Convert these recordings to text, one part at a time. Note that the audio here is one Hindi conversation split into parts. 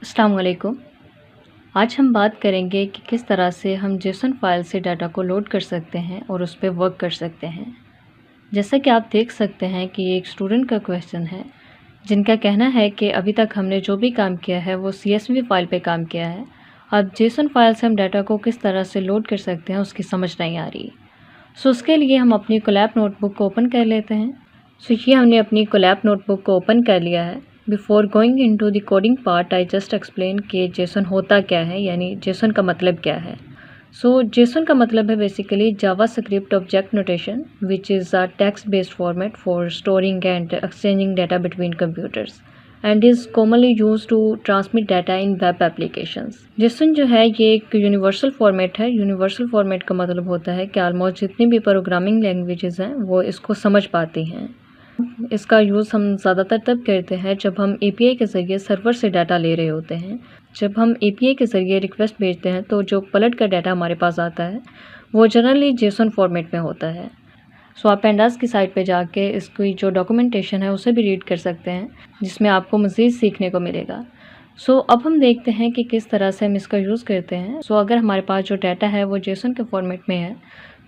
अस्सलाम वालेकुम। आज हम बात करेंगे कि किस तरह से हम जेसन फाइल से डाटा को लोड कर सकते हैं और उस पे वर्क कर सकते हैं। जैसा कि आप देख सकते हैं कि ये एक स्टूडेंट का क्वेश्चन है, जिनका कहना है कि अभी तक हमने जो भी काम किया है वो CSV फाइल पे काम किया है। अब जेसन फाइल से हम डाटा को किस तरह से लोड कर सकते हैं उसकी समझ नहीं आ रही। सो उसके लिए हम अपनी कोलैब नोटबुक को ओपन कर लेते हैं। सो ये हमने अपनी कोलैब नोटबुक को ओपन कर लिया है। Before going into the coding part I just explain कि जेसन होता क्या है, यानी जेसन का मतलब क्या है। सो जेसन का मतलब है basically JavaScript object notation which is a text based format for storing and exchanging data between computers and is commonly use to transmit data in web applications. JSON जो है ये एक यूनिवर्सल फॉर्मेट है। यूनिवर्सल फॉर्मेट का मतलब होता है कि ऑलमोस्ट जितनी भी प्रोग्रामिंग लैंग्वेजेस हैं वो इसको समझ पाती हैं। इसका यूज़ हम ज़्यादातर तब करते हैं जब हम API के ज़रिए सर्वर से डाटा ले रहे होते हैं। जब हम API के ज़रिए रिक्वेस्ट भेजते हैं तो जो पलट का डाटा हमारे पास आता है वो जनरली जेसन फॉर्मेट में होता है। सो आप पेंडास की साइट पे जाके इसकी जो डॉक्यूमेंटेशन है उसे भी रीड कर सकते हैं, जिसमें आपको मज़ीद सीखने को मिलेगा। सो अब हम देखते हैं कि किस तरह से हम इसका यूज़ करते हैं। सो अगर हमारे पास जो डाटा है वो जेसन के फॉर्मेट में है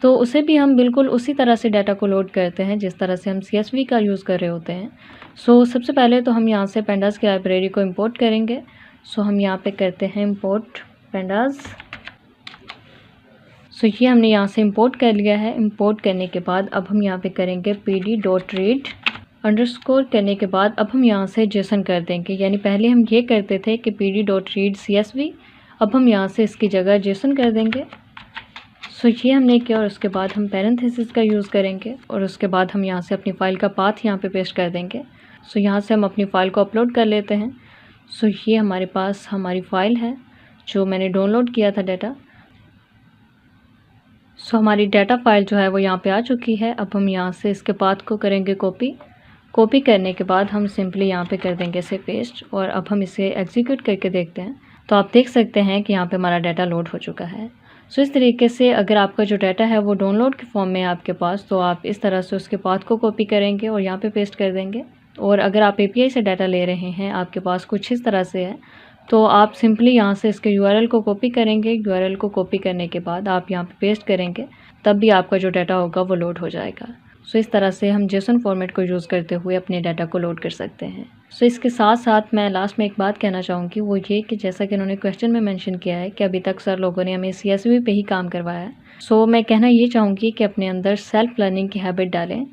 तो उसे भी हम बिल्कुल उसी तरह से डाटा को लोड करते हैं जिस तरह से हम CSV का यूज़ कर रहे होते हैं। सो सबसे पहले तो हम यहाँ से पेंडास की लाइब्रेरी को इम्पोर्ट करेंगे। सो हम यहाँ पे करते हैं इम्पोर्ट पेंडास। सो ये हमने यहाँ से इंपोर्ट कर लिया है। इंपोर्ट करने के बाद अब हम यहाँ पे करेंगे pd.read अंडरस्कोर करने के बाद अब हम यहाँ से जेसन कर देंगे। यानी पहले हम ये करते थे कि pd.read CSV, अब हम यहाँ से इसकी जगह जेसन कर देंगे। सो ये हमने किया और उसके बाद हम पैरेंथेसिस का यूज़ करेंगे और उसके बाद हम यहाँ से अपनी फ़ाइल का पाथ यहाँ पे पेस्ट कर देंगे। सो यहाँ से हम अपनी फ़ाइल को अपलोड कर लेते हैं। सो ये हमारे पास हमारी फ़ाइल है जो मैंने डाउनलोड किया था डाटा। सो हमारी डाटा फाइल जो है वो यहाँ पे आ चुकी है। अब हम यहाँ से इसके पाथ को करेंगे कॉपी करने के बाद हम सिंपली यहाँ पे कर देंगे इसे पेस्ट और अब हम इसे एग्जीक्यूट करके देखते हैं तो आप देख सकते हैं कि यहाँ पे हमारा डाटा लोड हो चुका है। सो इस तरीके से अगर आपका जो डाटा है वो डाउनलोड के फॉर्म में है आपके पास, तो आप इस तरह से उसके पाथ को कॉपी करेंगे और यहाँ पे पेस्ट कर देंगे। और अगर आप API से डाटा ले रहे हैं, आपके पास कुछ इस तरह से है, तो आप सिंपली यहाँ से इसके URL को कॉपी करेंगे। URL को कॉपी करने के बाद आप यहाँ पे पेस्ट करेंगे, तब भी आपका जो डाटा होगा वो लोड हो जाएगा। सो इस तरह से हम जेसन फॉर्मेट को यूज़ करते हुए अपने डाटा को लोड कर सकते हैं। सो इसके साथ साथ मैं लास्ट में एक बात कहना चाहूँगी, वो ये कि जैसा कि उन्होंने क्वेश्चन में मेंशन किया है कि अभी तक सर लोगों ने हमें CSV पे ही काम करवाया है। सो मैं कहना ये चाहूँगी कि अपने अंदर सेल्फ लर्निंग की हैबिट डालें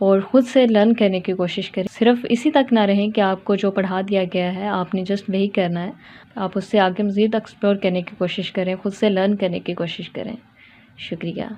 और ख़ुद से लर्न करने की कोशिश करें। सिर्फ इसी तक ना रहें कि आपको जो पढ़ा दिया गया है आपने जस्ट वही करना है। आप उससे आगे मज़ीद एक्सप्लोर करने की कोशिश करें, ख़ुद से लर्न करने की कोशिश करें। शुक्रिया।